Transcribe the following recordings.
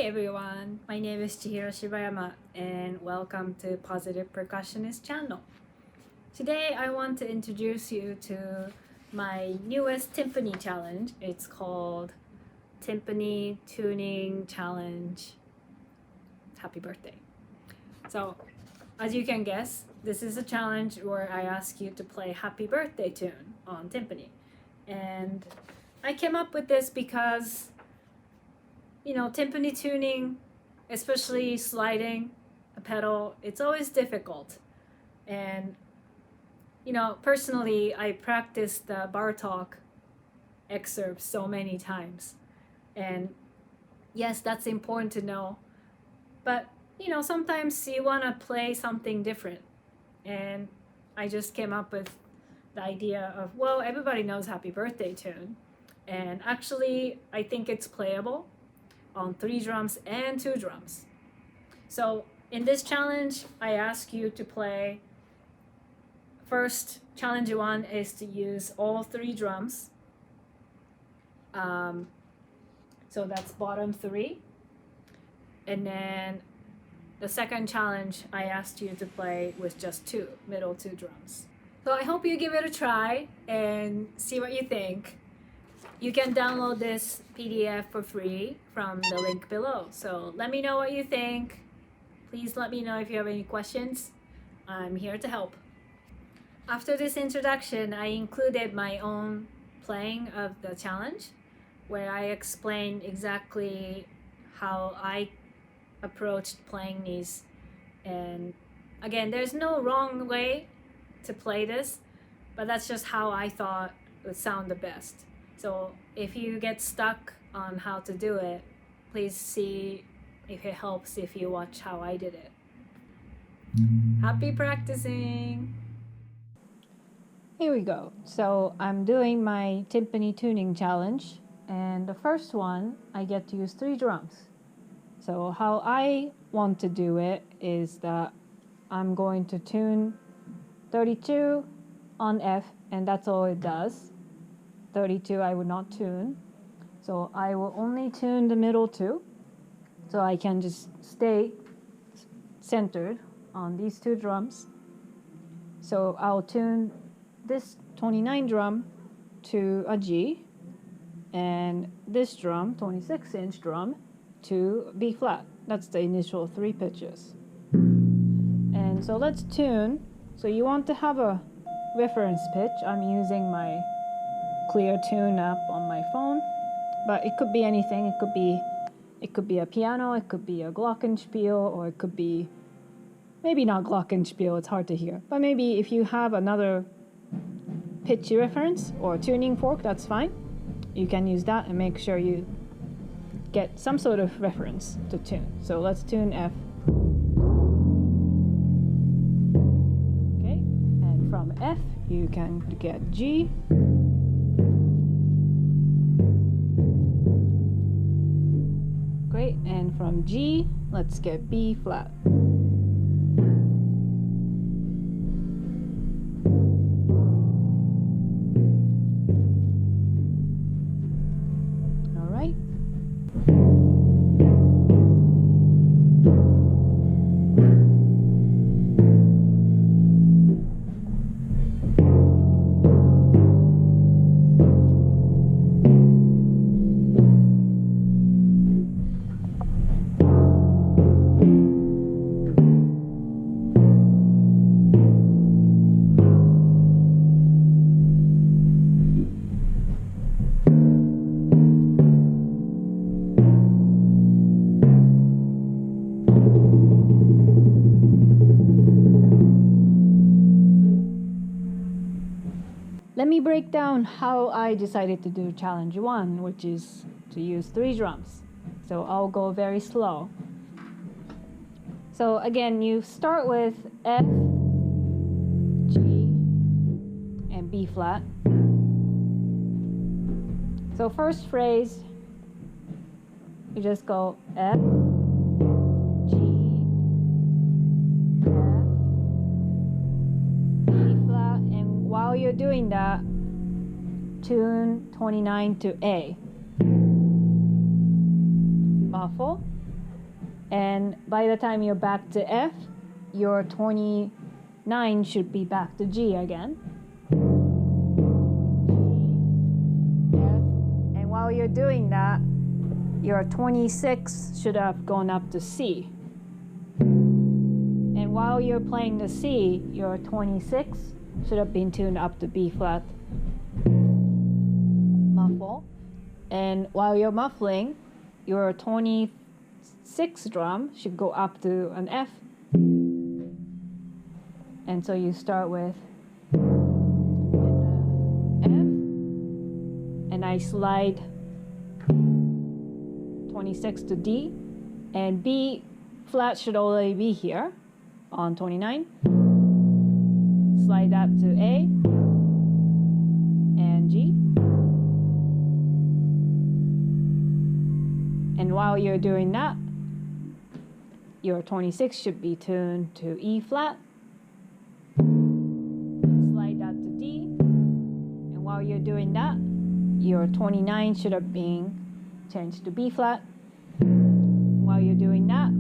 everyone, my name is Chihiro Shibayama and welcome to Positive Percussionist channel. Today I want to introduce you to my newest timpani challenge. It's called Timpani Tuning Challenge. Happy birthday. So as you can guess, this is a challenge where I ask you to play Happy Birthday tune on timpani. And I came up with this because timpani tuning, especially sliding a pedal, it's always difficult. And, personally, I practiced the Bartok excerpts so many times. And yes, that's important to know. But, sometimes you want to play something different. And I just came up with the idea of, well, everybody knows Happy Birthday tune. And actually, I think it's playable on 3 drums and 2 drums. So in this challenge, I ask you to play, first, challenge 1 is to use all 3 drums. So that's bottom 3. And then the second challenge, I asked you to play with just 2, middle 2 drums. So I hope you give it a try and see what you think. You can download this PDF for free from the link below. So let me know what you think. Please let me know if you have any questions. I'm here to help. After this introduction, I included my own playing of the challenge, where I explain exactly how I approached playing these. And again, there's no wrong way to play this, but that's just how I thought would sound the best. So if you get stuck on how to do it, please see if it helps if you watch how I did it. Happy practicing! Here we go. So I'm doing my timpani tuning challenge, and the first one I get to use 3 drums. So how I want to do it is that I'm going to tune 32 on F, and that's all it does. 32 I would not tune, so I will only tune the middle 2, so I can just stay centered on these 2 drums. So I'll tune this 29 drum to a G, and this drum, 26-inch drum, to B flat. That's the initial 3 pitches. And so let's tune. So you want to have a reference pitch. I'm using my Clear Tune app on my phone, but it could be anything. It could be a piano, it could be a glockenspiel, or it could be maybe not glockenspiel, it's hard to hear, but maybe if you have another pitch reference or tuning fork, that's fine. You can use that and make sure you get some sort of reference to tune. So let's tune F. Okay, and from F you can get G. Great, and from G, let's get B flat. All right. Let me break down how I decided to do challenge 1, which is to use 3 drums. So I'll go very slow. So again, you start with F, G, and B flat. So first phrase, you just go F, G, F, B flat, and while you're doing that, tune 29 to A. Muffle. And by the time you're back to F, your 29 should be back to G again. G, F, and while you're doing that, your 26 should have gone up to C. And while you're playing the C, your 26 should have been tuned up to B flat. Muffle. And while you're muffling, your 26 drum should go up to an F. And so you start with an F, and I slide 26 to D, and B flat should already be here on 29. Slide that to A and G. And while you're doing that, your 26 should be tuned to E flat. Slide that to D. And while you're doing that, your 29 should have been changed to B flat. While you're doing that,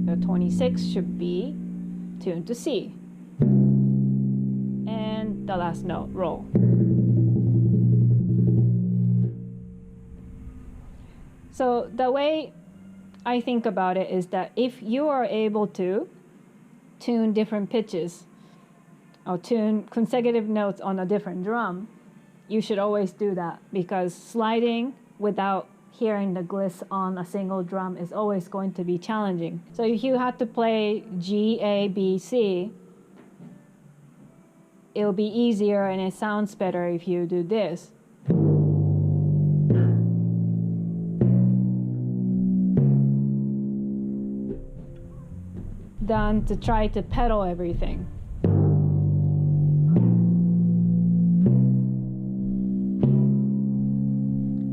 your 26 should be tuned to C. And the last note, roll. So the way I think about it is that if you are able to tune different pitches or tune consecutive notes on a different drum, you should always do that, because sliding without hearing the gliss on a single drum is always going to be challenging. So if you had to play G, A, B, C, it'll be easier and it sounds better if you do this. Than to try to pedal everything.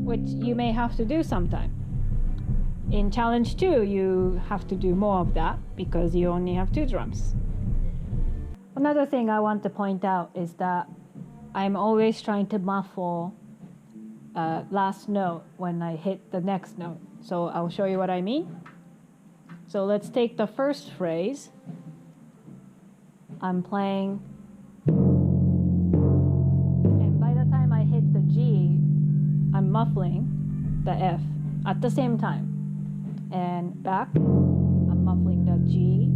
Which you may have to do sometime. In challenge 2, you have to do more of that because you only have 2 drums. Another thing I want to point out is that I'm always trying to muffle last note when I hit the next note. So I'll show you what I mean. So let's take the first phrase. I'm playing, and by the time I hit the G, I'm muffling the F at the same time. And back, I'm muffling the G,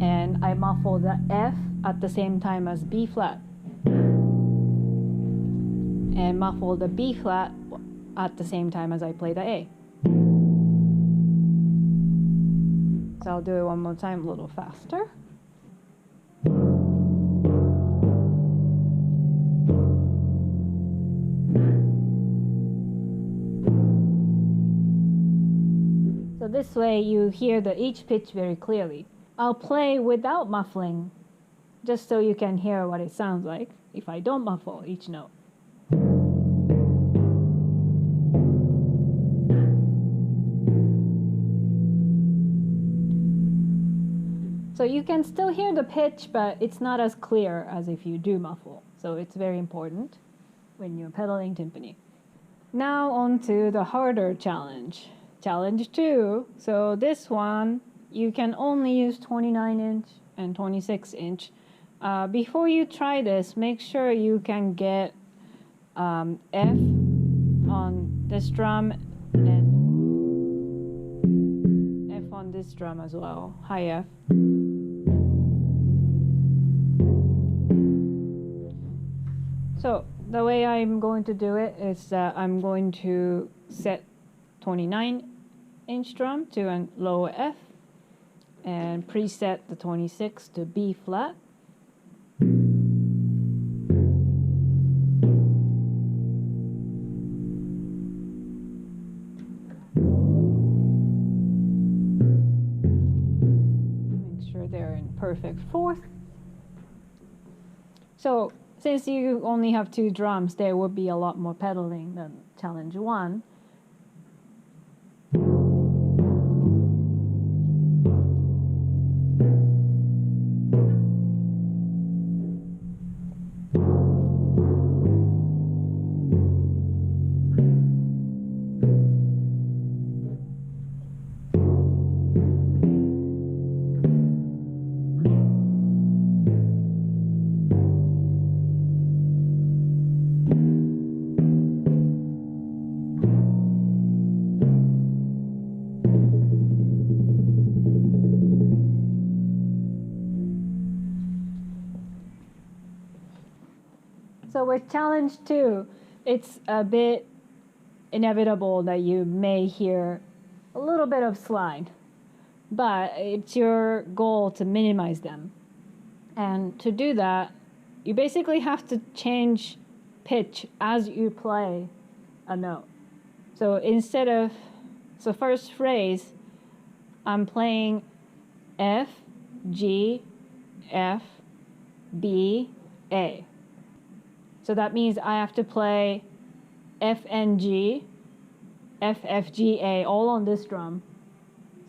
and I muffle the F at the same time as B flat. And muffle the B flat at the same time as I play the A. So I'll do it one more time, a little faster. So this way you hear each pitch very clearly. I'll play without muffling, just so you can hear what it sounds like if I don't muffle each note. So you can still hear the pitch, but it's not as clear as if you do muffle. So it's very important when you're pedaling timpani. Now on to the harder challenge. Challenge 2. So this one, you can only use 29-inch and 26-inch. Before you try this, make sure you can get F on this drum and F on this drum as well, high F. So the way I'm going to do it is that I'm going to set 29-inch drum to a low F and preset the 26 to B flat. Make sure they're in perfect fourth. So since you only have 2 drums, there will be a lot more pedaling than challenge 1. So with challenge 2, it's a bit inevitable that you may hear a little bit of slide, but it's your goal to minimize them. And to do that, you basically have to change pitch as you play a note. So first phrase, I'm playing F, G, F, B, A. So that means I have to play F and G, F, F, G, A, all on this drum.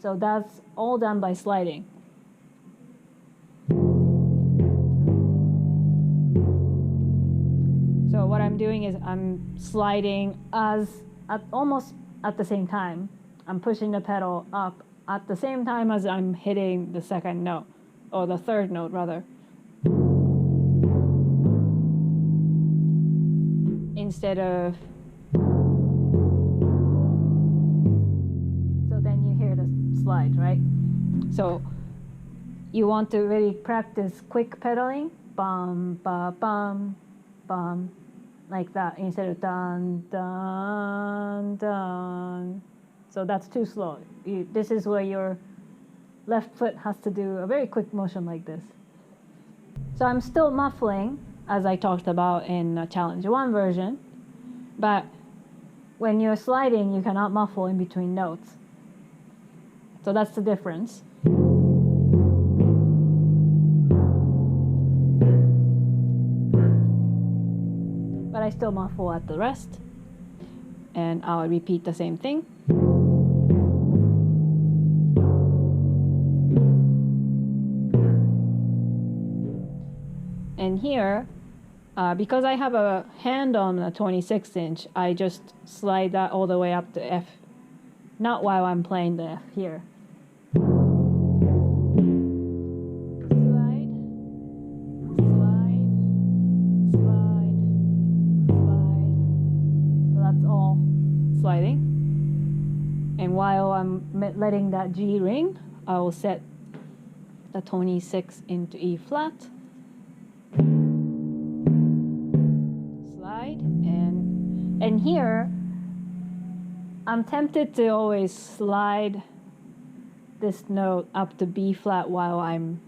So that's all done by sliding. So what I'm doing is I'm sliding almost at the same time. I'm pushing the pedal up at the same time as I'm hitting the second note, or the third note rather. Instead of, so then you hear the slide, right? So you want to really practice quick pedaling, bum, ba, bum, bum, like that, instead of dun, dun, dun. So that's too slow. This is where your left foot has to do a very quick motion like this. So I'm still muffling, as I talked about in Challenge 1 version, but when you're sliding, you cannot muffle in between notes. So that's the difference. But I still muffle at the rest, and I'll repeat the same thing. And here, because I have a hand on a 26-inch, I just slide that all the way up to F. Not while I'm playing the F here. Slide, slide, slide, slide. So that's all sliding. And while I'm letting that G ring, I will set the 26 into E flat. Slide, and here I'm tempted to always slide this note up to B flat while I'm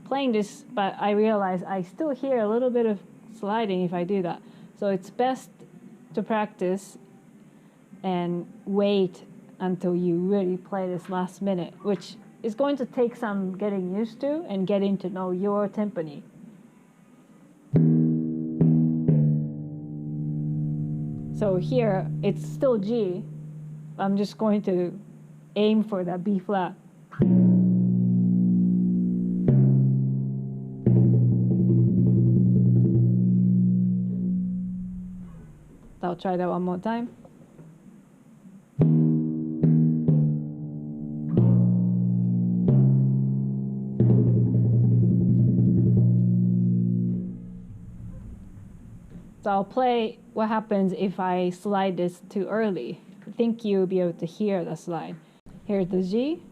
playing this, but I realize I still hear a little bit of sliding if I do that. So it's best to practice and wait until you really play this last minute, which is going to take some getting used to and getting to know your timpani. So here, it's still G. I'm just going to aim for that B flat. I'll try that one more time. So I'll play what happens if I slide this too early. I think you'll be able to hear the slide. Here's the G.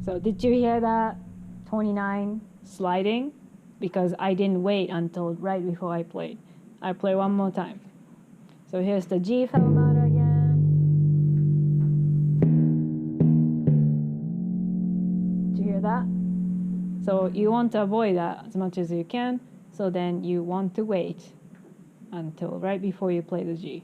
So did you hear that 29 sliding? Because I didn't wait until right before I played. I play one more time. So here's the G fermata again. That. So you want to avoid that as much as you can, so then you want to wait until right before you play the G.